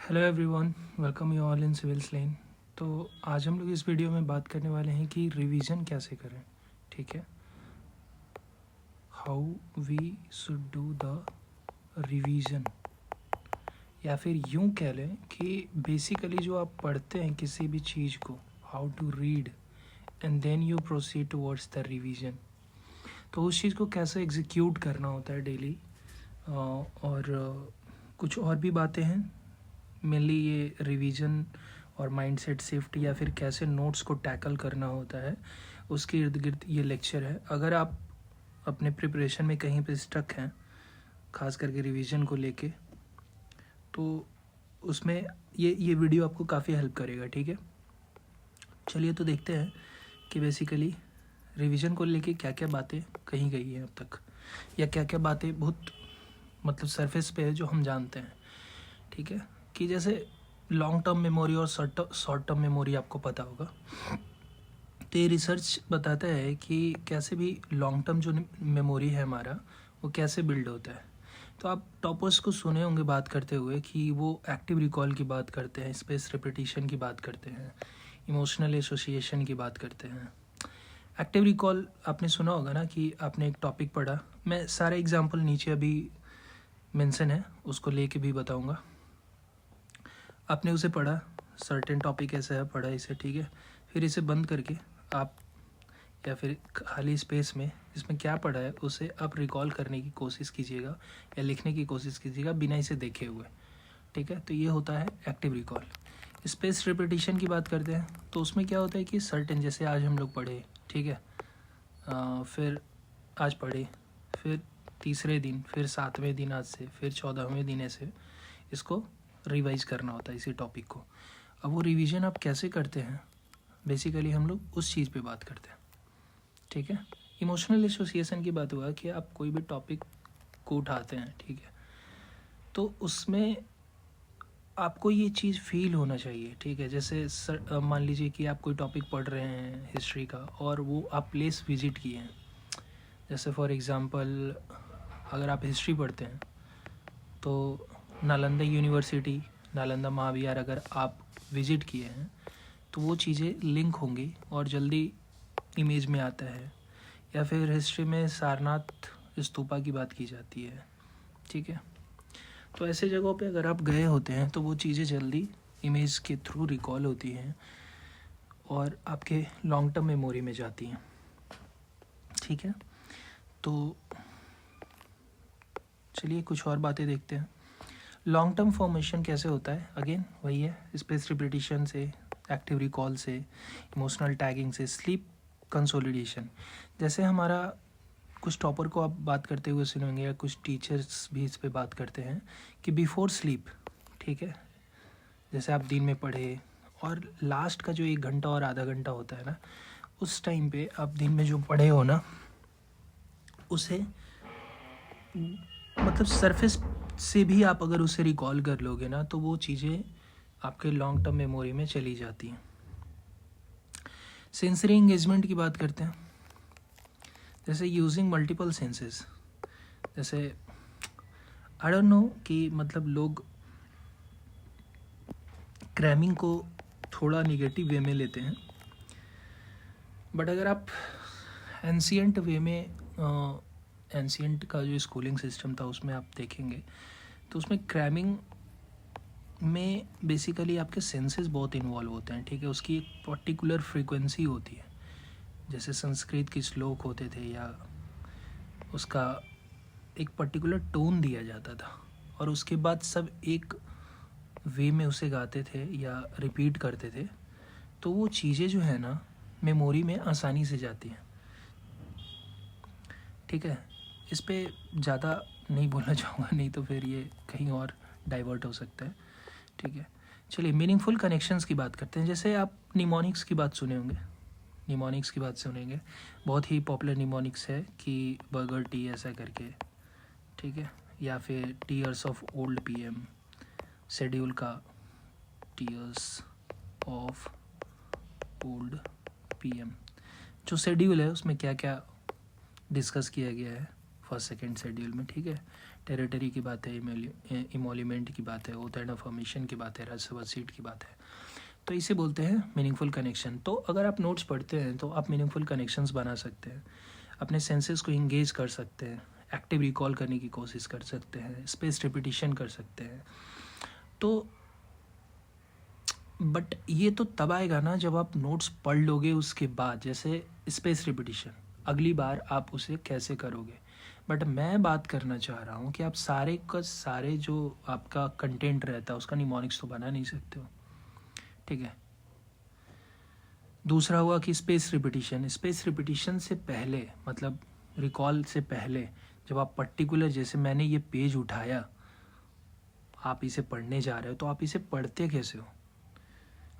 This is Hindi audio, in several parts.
Hello everyone, welcome you all in civils lane. तो आज हम लोग इस वीडियो में बात करने वाले हैं कि रिवीजन कैसे करें। ठीक है, how we should do the revision, या फिर यूं कह लें कि बेसिकली जो आप पढ़ते हैं किसी भी चीज़ को, how to read and then you proceed towards the revision, तो उस चीज़ को कैसे एग्जीक्यूट करना होता है डेली। और कुछ और भी बातें हैं। मेनली ये रिवीजन और माइंडसेट शिफ्ट या फिर कैसे नोट्स को टैकल करना होता है, उसके इर्द गिर्द ये लेक्चर है। अगर आप अपने प्रिपरेशन में कहीं पे स्टक हैं, खास करके रिवीजन को लेके, तो उसमें ये वीडियो आपको काफ़ी हेल्प करेगा। ठीक है, चलिए तो देखते हैं कि बेसिकली रिवीजन को लेके क्या क्या बातें कही गई हैं अब तक, या क्या क्या बातें बहुत मतलब सरफेस पे है जो हम जानते हैं। ठीक है, कि जैसे लॉन्ग टर्म मेमोरी और शॉर्ट टर्म मेमोरी आपको पता होगा। तो ये रिसर्च बताता है कि कैसे भी लॉन्ग टर्म जो मेमोरी है हमारा, वो कैसे बिल्ड होता है। तो आप टॉपर्स को सुने होंगे बात करते हुए कि वो एक्टिव रिकॉल की बात करते हैं, स्पेस रिपीटिशन की बात करते हैं, इमोशनल एसोसिएशन की बात करते हैं। एक्टिव रिकॉल आपने सुना होगा ना, कि आपने एक टॉपिक पढ़ा। मैं सारे एग्जाम्पल नीचे अभी मेंशन है, उसको लेके भी बताऊंगा। आपने उसे पढ़ा, सर्टेन टॉपिक ऐसा है, पढ़ा इसे, ठीक है। फिर इसे बंद करके आप, या फिर खाली स्पेस में इसमें क्या पढ़ा है उसे आप रिकॉल करने की कोशिश कीजिएगा या लिखने की कोशिश कीजिएगा बिना इसे देखे हुए। ठीक है, तो ये होता है एक्टिव रिकॉल। स्पेस रिपीटिशन की बात करते हैं, तो उसमें क्या होता है कि सर्टेन, जैसे आज हम लोग पढ़े, ठीक है, फिर आज पढ़े, फिर तीसरे दिन, फिर 7वें दिन आज से, फिर 14वें दिन, ऐसे इसको रिवाइज करना होता है इसी टॉपिक को। अब वो रिवीजन आप कैसे करते हैं, बेसिकली हम लोग उस चीज़ पे बात करते हैं। ठीक है, इमोशनल एसोसिएशन की बात हुआ कि आप कोई भी टॉपिक को उठाते हैं, ठीक है, तो उसमें आपको ये चीज़ फील होना चाहिए। ठीक है, जैसे मान लीजिए कि आप कोई टॉपिक पढ़ रहे हैं हिस्ट्री का, और वो आप प्लेस विजिट किए हैं। जैसे फॉर एग्ज़ाम्पल अगर आप हिस्ट्री पढ़ते हैं तो नालंदा यूनिवर्सिटी, नालंदा महाविहार अगर आप विज़िट किए हैं तो वो चीज़ें लिंक होंगी और जल्दी इमेज में आता है। या फिर हिस्ट्री में सारनाथ स्तूपा की बात की जाती है, ठीक है, तो ऐसे जगहों पे अगर आप गए होते हैं तो वो चीज़ें जल्दी इमेज के थ्रू रिकॉल होती हैं और आपके लॉन्ग टर्म मेमोरी में जाती हैं। ठीक है, तो चलिए कुछ और बातें देखते हैं। लॉन्ग टर्म फॉर्मेशन कैसे होता है, अगेन वही है, स्पेस रिपीटिशन से, एक्टिव रिकॉल से, इमोशनल टैगिंग से, स्लीप कंसोलिडेशन। जैसे हमारा कुछ टॉपर को आप बात करते हुए सुनेंगे, या कुछ टीचर्स भी इस पे बात करते हैं कि बिफोर स्लीप, ठीक है, जैसे आप दिन में पढ़े और लास्ट का जो 1 घंटा और आधा घंटा होता है ना, उस टाइम पे आप दिन में जो पढ़े हो ना, उसे मतलब सरफेस से भी आप अगर उसे रिकॉल कर लोगे ना, तो वो चीज़ें आपके लॉन्ग टर्म मेमोरी में चली जाती हैं। सेंसरी इंगेजमेंट की बात करते हैं, जैसे यूजिंग मल्टीपल सेंसेस। जैसे आई डोंट नो कि मतलब लोग क्रैमिंग को थोड़ा निगेटिव वे में लेते हैं, बट अगर आप एंशियंट वे में, एंशियंट का जो स्कूलिंग सिस्टम था उसमें आप देखेंगे तो उसमें क्रैमिंग में बेसिकली आपके सेंसेस बहुत इन्वॉल्व होते हैं। ठीक है, उसकी एक पर्टिकुलर फ्रीक्वेंसी होती है, जैसे संस्कृत के श्लोक होते थे, या उसका एक पर्टिकुलर टोन दिया जाता था और उसके बाद सब एक वे में उसे गाते थे या रिपीट करते थे, तो वो चीज़ें जो है ना मेमोरी में आसानी से जाती हैं। ठीक है, इस पे ज़्यादा नहीं बोलना चाहूँगा, नहीं तो फिर ये कहीं और डाइवर्ट हो सकता है। ठीक है, चलिए मीनिंगफुल कनेक्शंस की बात करते हैं। जैसे आप निमोनिक्स की बात सुने होंगे, निमोनिक्स की बात सुनेंगे, बहुत ही पॉपुलर निमोनिक्स है कि बर्गर टी ऐसा करके, ठीक है, या फिर tears of old PM, schedule का टीयर्स ऑफ ओल्ड पीएम। जो शेड्यूल है उसमें क्या क्या डिस्कस किया गया है फर्स्ट सेकेंड शेड्यूल में, ठीक है, टेरिटरी की बात है, इमोल्यूमेंट की बात है, ओथ एंड अफर्मेशन की बात है, रसव सीट की बात है, तो इसे बोलते हैं मीनिंगफुल कनेक्शन। तो अगर आप नोट्स पढ़ते हैं तो आप मीनिंगफुल कनेक्शंस बना सकते हैं, अपने सेंसेस को इंगेज कर सकते हैं, एक्टिव रिकॉल करने की कोशिश कर सकते हैं, स्पेस रिपीटिशन कर सकते हैं। तो बट ये तो तब आएगा ना जब आप नोट्स पढ़ लोगे उसके बाद, जैसे स्पेस रिपीटिशन अगली बार आप उसे कैसे करोगे। बट मैं बात करना चाह रहा हूँ कि आप सारे का सारे जो आपका कंटेंट रहता है उसका निमोनिक्स तो बना नहीं सकते हो, ठीक है। दूसरा हुआ कि स्पेस रिपीटिशन से पहले, मतलब रिकॉल से पहले, जब आप पर्टिकुलर, जैसे मैंने ये पेज उठाया, आप इसे पढ़ने जा रहे हो, तो आप इसे पढ़ते कैसे हो,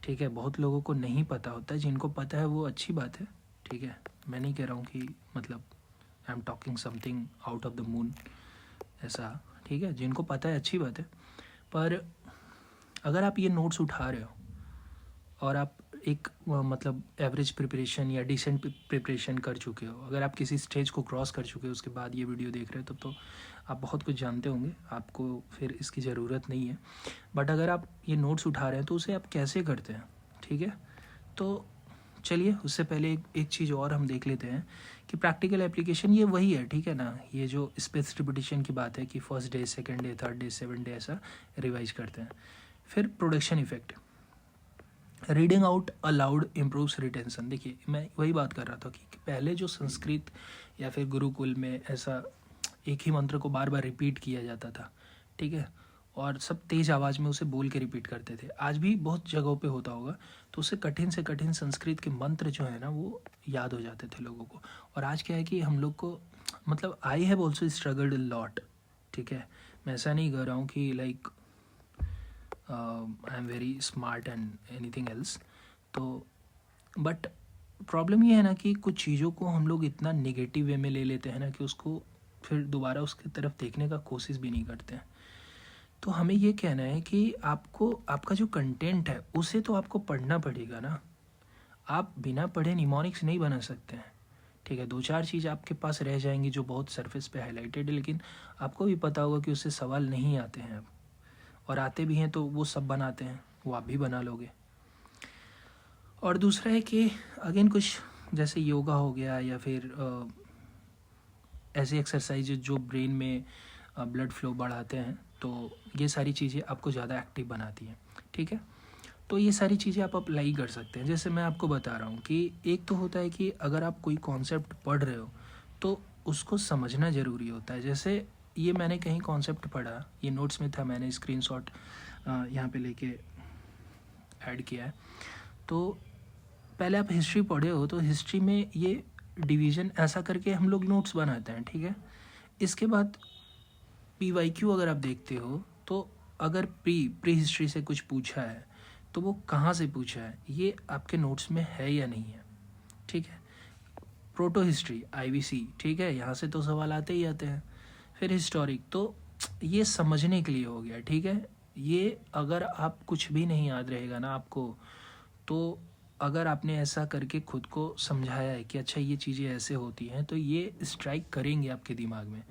ठीक है। बहुत लोगों को नहीं पता होता है, जिनको पता है वो अच्छी बात है, ठीक है। मैं नहीं कह रहा हूँ कि मतलब I am talking something out of the moon ऐसा, ठीक है। जिनको पता है अच्छी बात है, पर अगर आप ये नोट्स उठा रहे हो और आप एक मतलब एवरेज प्रिपरेशन या डिसेंट प्रिपरेशन कर चुके हो, अगर आप किसी स्टेज को क्रॉस कर चुके हो उसके बाद ये वीडियो देख रहे हो, तब तो आप बहुत कुछ जानते होंगे, आपको फिर इसकी ज़रूरत नहीं है। बट अगर आप ये नोट्स उठा रहे हैं तो उसे आप कैसे करते हैं, ठीक है। तो चलिए उससे पहले एक चीज़ और हम देख लेते हैं कि प्रैक्टिकल एप्लीकेशन ये वही है, ठीक है ना। ये जो स्पेस रिपीटिशन की बात है कि first day, second day, third day, 7 day ऐसा रिवाइज करते हैं। फिर production effect, reading out allowed improves retention. देखिए मैं वही बात कर रहा था कि पहले जो संस्कृत या फिर गुरुकुल में ऐसा एक ही मंत्र को बार बार रिपीट किया जाता था, ठीक है, और सब तेज़ आवाज़ में उसे बोल के रिपीट करते थे, आज भी बहुत जगहों पे होता होगा। तो उससे कठिन से कठिन संस्कृत के मंत्र जो है ना वो याद हो जाते थे लोगों को। और आज क्या है कि हम लोग को, मतलब I have also struggled lot, ठीक है। मैं ऐसा नहीं कर रहा हूँ कि like I am very smart and anything else. तो बट प्रॉब्लम ये है ना कि कुछ चीज़ों को हम लोग इतना नेगेटिव वे में ले लेते हैं ना कि उसको फिर दोबारा उसकी तरफ देखने का कोशिश भी नहीं करते हैं। तो हमें ये कहना है कि आपको आपका जो कंटेंट है उसे तो आपको पढ़ना पड़ेगा ना। आप बिना पढ़े निमोनिक्स नहीं बना सकते हैं, ठीक है। 2-4 चीज़ आपके पास रह जाएंगी जो बहुत सरफेस पे हाईलाइटेड है, लेकिन आपको भी पता होगा कि उससे सवाल नहीं आते हैं अब, और आते भी हैं तो वो सब बनाते हैं, वो आप भी बना लोगे। और दूसरा है कि अगेन कुछ जैसे योगा हो गया या फिर ऐसी एक्सरसाइज जो ब्रेन में ब्लड फ्लो बढ़ाते हैं, तो ये सारी चीज़ें आपको ज़्यादा एक्टिव बनाती हैं, ठीक है। तो ये सारी चीज़ें आप अप्लाई कर सकते हैं। जैसे मैं आपको बता रहा हूँ कि एक तो होता है कि अगर आप कोई कॉन्सेप्ट पढ़ रहे हो तो उसको समझना ज़रूरी होता है। जैसे ये मैंने कहीं कॉन्सेप्ट पढ़ा, ये नोट्स में था, मैंने स्क्रीनशॉट यहाँ पे लेके ऐड किया है। तो पहले आप हिस्ट्री पढ़े हो तो हिस्ट्री में ये डिवीज़न ऐसा करके हम लोग नोट्स बनाते हैं, ठीक है। इसके बाद PYQ अगर आप देखते हो तो अगर प्री हिस्ट्री से कुछ पूछा है तो वो कहाँ से पूछा है ये आपके नोट्स में है या नहीं है, ठीक है। प्रोटो हिस्ट्री IBC, ठीक है, यहाँ से तो सवाल आते ही आते हैं। फिर हिस्टोरिक, तो ये समझने के लिए हो गया, ठीक है। ये अगर आप कुछ भी नहीं याद रहेगा ना आपको, तो अगर आपने ऐसा करके खुद को समझाया है कि अच्छा ये चीज़ें ऐसे होती हैं, तो ये स्ट्राइक करेंगे आपके दिमाग में,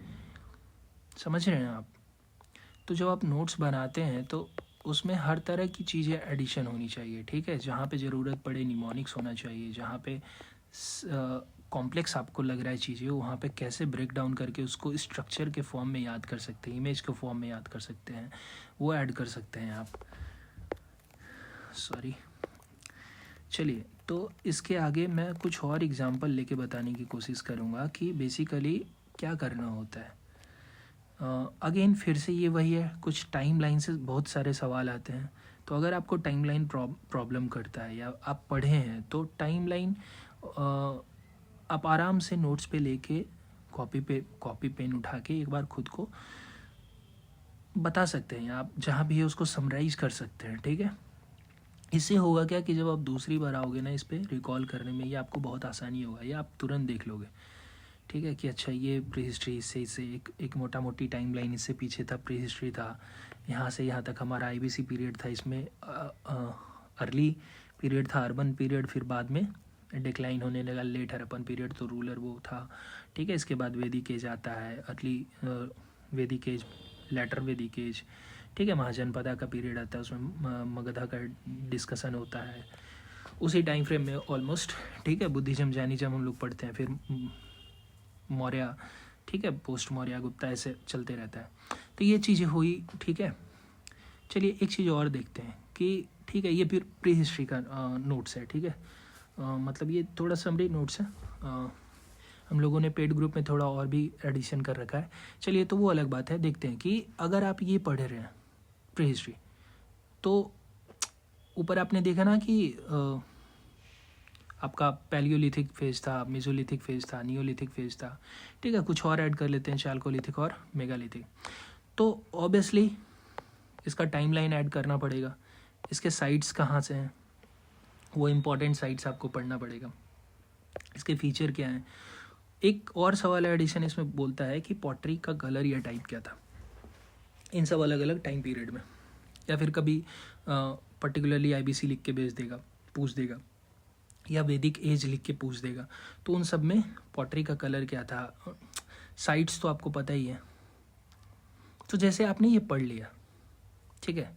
समझ रहे हैं आप। तो जब आप नोट्स बनाते हैं तो उसमें हर तरह की चीज़ें एडिशन होनी चाहिए, ठीक है। जहाँ पे ज़रूरत पड़े निमोनिक्स होना चाहिए, जहाँ पे कॉम्प्लेक्स आपको लग रहा है चीज़ें, वहाँ पे कैसे ब्रेक डाउन करके उसको स्ट्रक्चर के फॉर्म में याद कर सकते हैं, इमेज के फॉर्म में याद कर सकते हैं, वो ऐड कर सकते हैं आप। सॉरी, चलिए तो इसके आगे मैं कुछ और एग्जांपल लेके बताने की कोशिश करूँगा कि बेसिकली क्या करना होता है। अगेन फिर से ये वही है, कुछ टाइम लाइन से बहुत सारे सवाल आते हैं। तो अगर आपको टाइम लाइन प्रॉब्लम करता है या आप पढ़े हैं तो टाइम लाइन आप आराम से नोट्स पे लेके कॉपी पेन उठा के एक बार खुद को बता सकते हैं, आप जहाँ भी है उसको समराइज कर सकते हैं, ठीक है। इससे होगा क्या कि जब आप दूसरी बार आओगे ना इस पर रिकॉल करने में, ये आपको बहुत आसानी होगा, ये आप तुरंत देख लोगे, ठीक है, कि अच्छा ये प्री हिस्ट्री, इससे एक मोटा मोटी टाइम लाइन इससे पीछे था, प्री हिस्ट्री था, यहाँ से यहाँ तक हमारा IBC पीरियड था, इसमें अर्ली पीरियड था, अर्बन पीरियड, फिर बाद में डिक्लाइन होने लगा, लेट हरप्पन पीरियड, तो रूलर वो था, ठीक है। इसके बाद वैदिक एज आता है, अर्ली वैदिक एज, लेटर वैदिक एज, ठीक है, महाजनपदा का पीरियड आता है, उसमें मगधा का डिस्कशन होता है उसी टाइम फ्रेम में ऑलमोस्ट, ठीक है। बुद्धिज्म जैनिज्म हम लोग पढ़ते हैं, फिर मौर्य, ठीक है, पोस्ट मौर्य, गुप्ता, ऐसे चलते रहता है। तो ये चीज़ें हुई, ठीक है। चलिए एक चीज़ और देखते हैं कि ठीक है, ये फिर प्री हिस्ट्री का नोट्स है, ठीक है। मतलब ये थोड़ा समरी नोट्स है, हम लोगों ने पेड ग्रुप में थोड़ा और भी एडिशन कर रखा है। चलिए तो वो अलग बात है। देखते हैं कि अगर आप ये पढ़ रहे हैं प्री हिस्ट्री, तो ऊपर आपने देखा ना कि आपका पैलियोलिथिक फेज था, मेसोलिथिक फेज था, नियोलिथिक फेज था, ठीक है। कुछ और ऐड कर लेते हैं, चाल्कोलिथिक और मेगालिथिक। तो ऑब्वियसली इसका टाइमलाइन ऐड करना पड़ेगा, इसके साइट्स कहाँ से हैं, वो इम्पॉर्टेंट साइट्स आपको पढ़ना पड़ेगा, इसके फीचर क्या हैं। एक और सवाल एडिशन इसमें बोलता है कि पॉटरी का कलर या टाइप क्या था, इन सब अलग अलग टाइम पीरियड में, या फिर कभी पर्टिकुलरली IBC लिख के भेज देगा, पूछ देगा, या वैदिक एज लिख के पूछ देगा। तो उन सब में पॉटरी का कलर क्या था, साइट्स तो आपको पता ही है। तो जैसे आपने ये पढ़ लिया, ठीक है,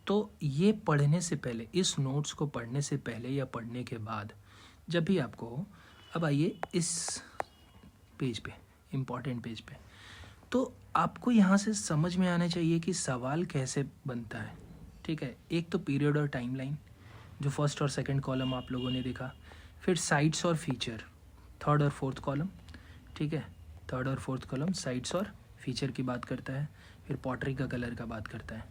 तो ये पढ़ने से पहले, इस नोट्स को पढ़ने से पहले या पढ़ने के बाद, जब भी आपको, अब आइए इस पेज पे, इम्पॉर्टेंट पेज पे, तो आपको यहाँ से समझ में आना चाहिए कि सवाल कैसे बनता है, ठीक है। एक तो पीरियड और टाइमलाइन, जो फर्स्ट और सेकंड कॉलम आप लोगों ने देखा, फिर साइट्स और फीचर, थर्ड और फोर्थ कॉलम, ठीक है। थर्ड और फोर्थ कॉलम साइट्स और फीचर की बात करता है, फिर पॉटरी का कलर का बात करता है,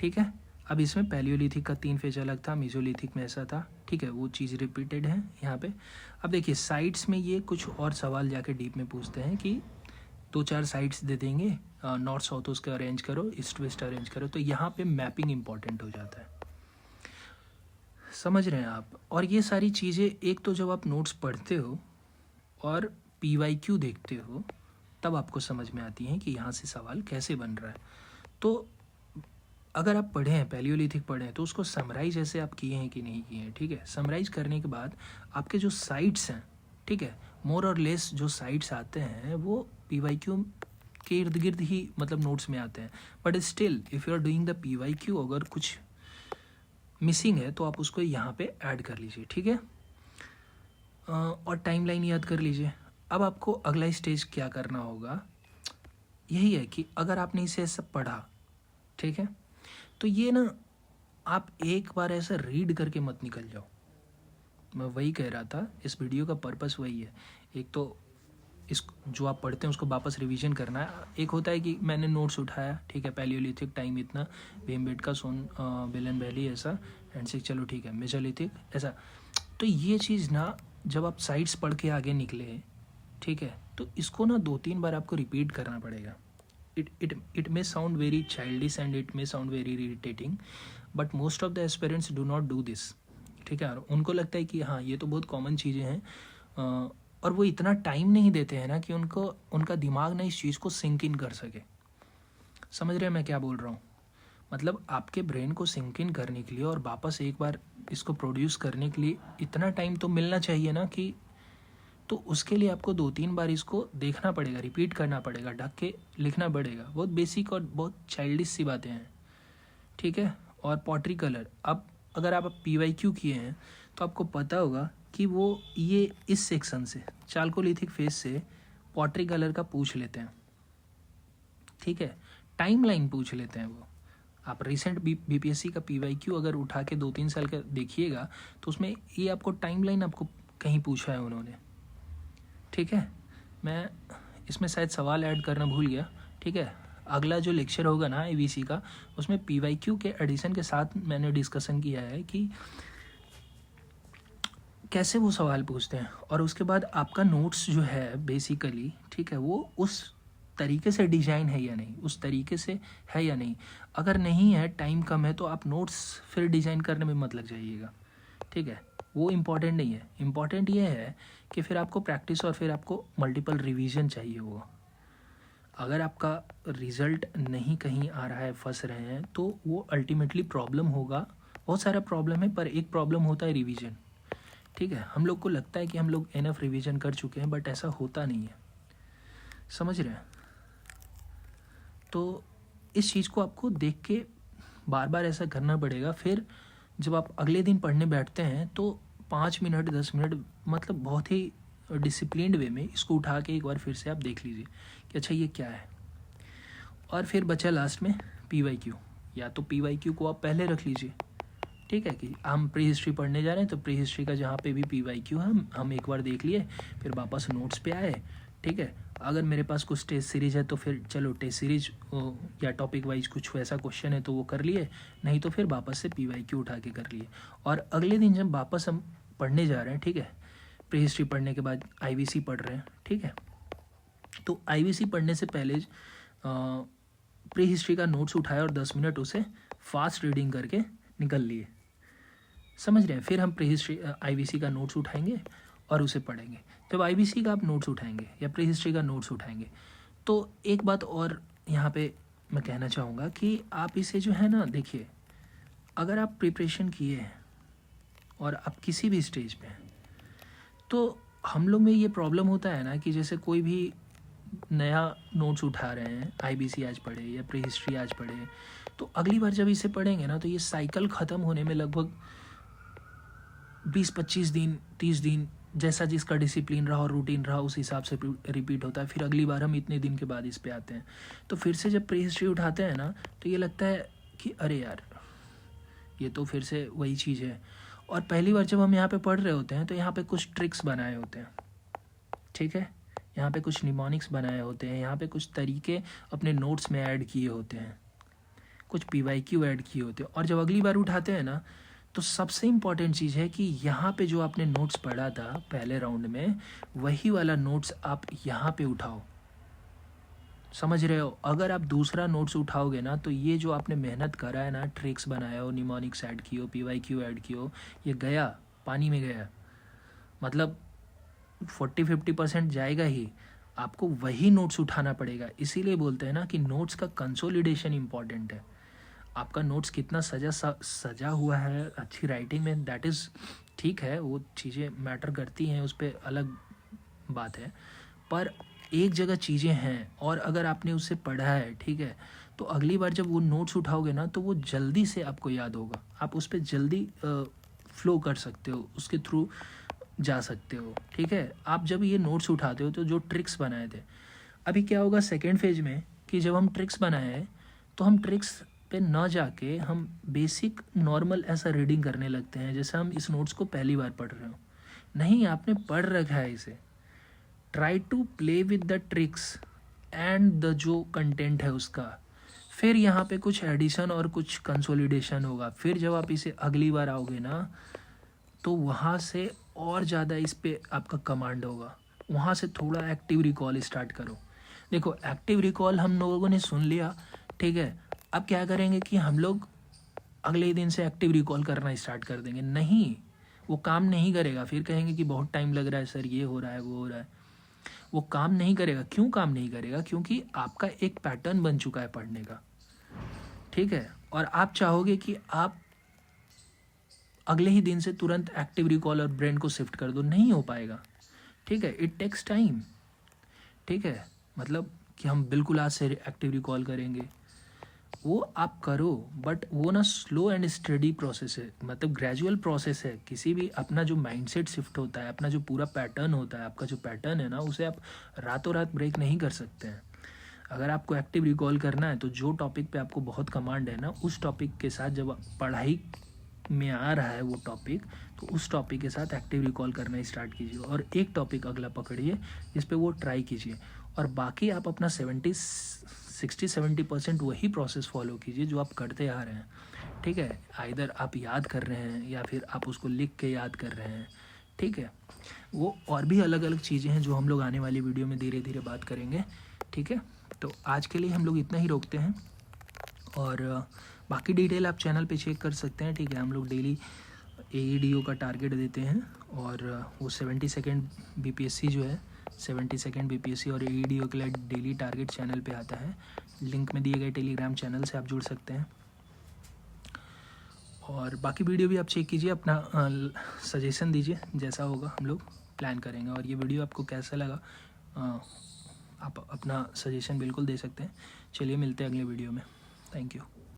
ठीक है। अब इसमें पैलियोलिथिक का 3 फेज अलग था, मेसोलिथिक में ऐसा था, ठीक है, वो चीज़ रिपीटेड है यहाँ पे। अब देखिए साइट्स में ये कुछ और सवाल जाके डीप में पूछते हैं कि 2-4 साइट्स दे देंगे, नॉर्थ साउथ उसके अरेंज करो, ईस्ट वेस्ट अरेंज करो, तो यहाँ पे मैपिंग इंपॉर्टेंट हो जाता है, समझ रहे हैं आप। और ये सारी चीज़ें एक तो जब आप नोट्स पढ़ते हो और PYQ देखते हो, तब आपको समझ में आती हैं कि यहाँ से सवाल कैसे बन रहा है। तो अगर आप पढ़े हैं, पैलियोलिथिक पढ़े हैं, तो उसको समराइज ऐसे आप किए हैं कि नहीं किए हैं, ठीक है। समराइज करने के बाद आपके जो साइट्स हैं, ठीक है, मोर और लेस जो साइट्स आते हैं वो PYQ के इर्द गिर्द ही मतलब नोट्स में आते हैं। But still if you are doing the PYQ, अगर कुछ मिसिंग है तो आप उसको यहाँ पे ऐड कर लीजिए, ठीक है। और टाइमलाइन याद कर लीजिए। अब आपको अगला स्टेज क्या करना होगा, यही है कि अगर आपने इसे सब पढ़ा, ठीक है, तो ये ना आप एक बार ऐसा रीड करके मत निकल जाओ। मैं वही कह रहा था, इस वीडियो का पर्पस वही है। एक तो इस जो आप पढ़ते हैं उसको वापस रिवीजन करना है। एक होता है कि मैंने नोट्स उठाया, ठीक है, पैलियोलिथिक टाइम इतना, भीमबेटका, बेलन वैली ऐसा, एंड से चलो ठीक है, मेसोलिथिक ऐसा। तो ये चीज़ ना जब आप साइट्स पढ़ के आगे निकले, ठीक है, तो इसको ना 2-3 बार आपको रिपीट करना पड़ेगा। It may sound very childish and it may sound very irritating, but most of the aspirants do not do this, ठीक है। और उनको लगता है कि हाँ ये तो बहुत कॉमन चीज़ें हैं, और वो इतना टाइम नहीं देते हैं ना कि उनका दिमाग ना इस चीज़ को सिंक इन कर सके। समझ रहे हैं मैं क्या बोल रहा हूँ? मतलब आपके ब्रेन को सिंक इन करने के लिए और वापस एक बार इसको प्रोड्यूस करने के लिए इतना टाइम तो मिलना चाहिए ना, कि तो उसके लिए आपको 2-3 बार इसको देखना पड़ेगा, रिपीट करना पड़ेगा, ढक के लिखना पड़ेगा। बहुत बेसिक और बहुत चाइल्डिश सी बातें हैं, ठीक है। और पॉटरी कलर, अब अगर आप PYQ किए हैं तो आपको पता होगा कि वो ये इस सेक्शन से, चाल्कोलिथिक फेज से पॉटरी कलर का पूछ लेते हैं, ठीक है। टाइमलाइन पूछ लेते हैं वो। आप रिसेंट BPSC का PYQ अगर उठा के 2-3 साल का देखिएगा तो उसमें ये आपको टाइमलाइन आपको कहीं पूछा है उन्होंने, ठीक है। मैं इसमें शायद सवाल ऐड करना भूल गया, ठीक है। अगला जो लेक्चर होगा ना ABC का, उसमें PYQ के एडिशन के साथ मैंने डिस्कशन किया है कि कैसे वो सवाल पूछते हैं, और उसके बाद आपका नोट्स जो है बेसिकली, ठीक है, वो उस तरीके से डिज़ाइन है या नहीं, उस तरीके से है या नहीं। अगर नहीं है, टाइम कम है, तो आप नोट्स फिर डिज़ाइन करने में मत लग जाइएगा, ठीक है। वो इम्पॉर्टेंट नहीं है। इम्पॉर्टेंट ये है कि फिर आपको प्रैक्टिस और फिर आपको मल्टीपल रिवीजन चाहिए। वो अगर आपका रिज़ल्ट नहीं कहीं आ रहा है, फंस रहे हैं, तो वो अल्टीमेटली प्रॉब्लम होगा। बहुत सारा प्रॉब्लम है, पर एक प्रॉब्लम होता है रिवीजन, ठीक है। हम लोग को लगता है कि हम लोग इनफ रिवीजन कर चुके हैं, बट ऐसा होता नहीं है, समझ रहे हैं। तो इस चीज़ को आपको देख के बार बार ऐसा करना पड़ेगा। फिर जब आप अगले दिन पढ़ने बैठते हैं तो 5 मिनट 10 मिनट मतलब बहुत ही डिसिप्लिन्ड वे में इसको उठा के एक बार फिर से आप देख लीजिए कि अच्छा ये क्या है। और फिर बचा लास्ट में PYQ। या तो PYQ को आप पहले रख लीजिए, ठीक है, कि हम प्री हिस्ट्री पढ़ने जा रहे हैं तो प्री हिस्ट्री का जहाँ पे भी PYQ है हम एक बार देख लिए, फिर वापस नोट्स पे आए, ठीक है। अगर मेरे पास कुछ टेस्ट सीरीज है तो फिर चलो टेस्ट सीरीज या टॉपिक वाइज कुछ वैसा क्वेश्चन है तो वो कर लिए, नहीं तो फिर वापस से PYQ उठा के कर लिए। और अगले दिन जब वापस हम पढ़ने जा रहे हैं, ठीक है, प्री हिस्ट्री पढ़ने के बाद IBC पढ़ रहे हैं, ठीक है, तो IBC पढ़ने से पहले प्री हिस्ट्री का नोट्स उठाया और 10 मिनट उसे फास्ट रीडिंग करके निकल लिए, समझ रहे हैं। फिर हम प्री हिस्ट्री IBC का नोट्स उठाएंगे और उसे पढ़ेंगे। जब IBC का आप नोट्स उठाएंगे या प्री हिस्ट्री का नोट्स उठाएंगे तो एक बात और यहाँ पे मैं कहना चाहूँगा कि आप इसे जो है ना, देखिए, अगर आप प्रिपरेशन किए हैं और आप किसी भी स्टेज पे हैं तो हम लोग में ये प्रॉब्लम होता है ना कि जैसे कोई भी नया नोट्स उठा रहे हैं, IBC आज पढ़े या प्री हिस्ट्री आज पढ़े, तो अगली बार जब इसे पढ़ेंगे ना तो ये साइकिल ख़त्म होने में लगभग 20-25 दिन 30 दिन, जैसा जिसका डिसिप्लिन रहा और रूटीन रहा उस हिसाब से रिपीट होता है। फिर अगली बार हम इतने दिन के बाद इस पे आते हैं, तो फिर से जब प्री हिस्ट्री उठाते हैं ना तो ये लगता है कि अरे यार ये तो फिर से वही चीज़ है। और पहली बार जब हम यहाँ पे पढ़ रहे होते हैं तो यहाँ पे कुछ ट्रिक्स बनाए होते हैं, ठीक है, यहाँ पे कुछ निमोनिक्स बनाए होते हैं, यहाँ पे कुछ तरीके अपने नोट्स में ऐड किए होते हैं, कुछ PYQ ऐड किए होते हैं। और जब अगली बार उठाते हैं ना तो सबसे इम्पॉर्टेंट चीज़ है कि यहाँ पे जो आपने नोट्स पढ़ा था पहले राउंड में, वही वाला नोट्स आप यहाँ पे उठाओ, समझ रहे हो। अगर आप दूसरा नोट्स उठाओगे ना तो ये जो आपने मेहनत करा है ना, ट्रिक्स बनाया हो, निमोनिक्स ऐड किए हो, PYQ ऐड किए हो, ये गया पानी में गया, मतलब 40-50% जाएगा ही। आपको वही नोट्स उठाना पड़ेगा। इसीलिए बोलते हैं ना कि नोट्स का कंसोलिडेशन इम्पॉर्टेंट है। आपका नोट्स कितना सजा हुआ है अच्छी राइटिंग में, दैट इज़ ठीक है, वो चीज़ें मैटर करती हैं, उस पर अलग बात है, पर एक जगह चीज़ें हैं और अगर आपने उससे पढ़ा है, ठीक है, तो अगली बार जब वो नोट्स उठाओगे ना तो वो जल्दी से आपको याद होगा, आप उस पर जल्दी फ्लो कर सकते हो, उसके थ्रू जा सकते हो, ठीक है। आप जब ये नोट्स उठाते हो तो जो ट्रिक्स बनाए थे, अभी क्या होगा सेकेंड फेज में कि जब हम ट्रिक्स बनाए हैं तो हम ट्रिक्स पे ना जाके हम बेसिक नॉर्मल ऐसा रीडिंग करने लगते हैं जैसे हम इस नोट्स को पहली बार पढ़ रहे हो। नहीं, आपने पढ़ रखा है इसे। Try to play with the tricks and the जो कंटेंट है उसका, फिर यहाँ पे कुछ एडिशन और कुछ कंसोलिडेशन होगा। फिर जब आप इसे अगली बार आओगे ना तो वहाँ से और ज़्यादा इस पे आपका कमांड होगा, वहाँ से थोड़ा एक्टिव रिकॉल स्टार्ट करो। देखो एक्टिव रिकॉल हम लोगों ने सुन लिया, ठीक है, अब क्या करेंगे कि हम लोग अगले दिन से एक्टिव रिकॉल करना स्टार्ट कर देंगे। नहीं, वो काम नहीं करेगा। फिर कहेंगे कि बहुत टाइम लग रहा है सर, ये हो रहा है वो हो रहा है, वो काम नहीं करेगा। क्यों काम नहीं करेगा? क्योंकि आपका एक पैटर्न बन चुका है पढ़ने का, ठीक है, और आप चाहोगे कि आप अगले ही दिन से तुरंत एक्टिव रिकॉल और ब्रेन को शिफ्ट कर दो, नहीं हो पाएगा, ठीक है, इट टेक्स टाइम, ठीक है। मतलब कि हम बिल्कुल आज से एक्टिव रिकॉल करेंगे, वो आप करो, बट वो ना स्लो एंड स्टडी प्रोसेस है, मतलब ग्रेजुअल प्रोसेस है। किसी भी अपना जो माइंडसेट शिफ्ट होता है, अपना जो पूरा पैटर्न होता है, आपका जो पैटर्न है ना, उसे आप रातों रात ब्रेक नहीं कर सकते हैं। अगर आपको एक्टिव रिकॉल करना है तो जो टॉपिक पे आपको बहुत कमांड है ना, उस टॉपिक के साथ जब पढ़ाई में आ रहा है वो टॉपिक, तो उस टॉपिक के साथ एक्टिव रिकॉल करना स्टार्ट कीजिए और एक टॉपिक अगला पकड़िए जिस पे वो ट्राई कीजिए, और बाकी आप अपना 60-70% वही प्रोसेस फॉलो कीजिए जो आप करते आ रहे हैं, ठीक है। आइदर आप याद कर रहे हैं या फिर आप उसको लिख के याद कर रहे हैं, ठीक है। वो और भी अलग अलग चीज़ें हैं जो हम लोग आने वाली वीडियो में धीरे धीरे बात करेंगे, ठीक है। तो आज के लिए हम लोग इतना ही रोकते हैं और बाकी डिटेल आप चैनल पे चेक कर सकते हैं, ठीक है। हम लोग डेली AEDO का टारगेट देते हैं और वो 72nd BPSC जो है, 72nd BPSC और AEDO के लिए डेली टारगेट चैनल पे आता है। लिंक में दिए गए टेलीग्राम चैनल से आप जुड़ सकते हैं और बाकी वीडियो भी आप चेक कीजिए, अपना सजेशन दीजिए, जैसा होगा हम लोग प्लान करेंगे। और ये वीडियो आपको कैसा लगा आप अपना सजेशन बिल्कुल दे सकते हैं। चलिए मिलते हैं अगले वीडियो में। Thank you.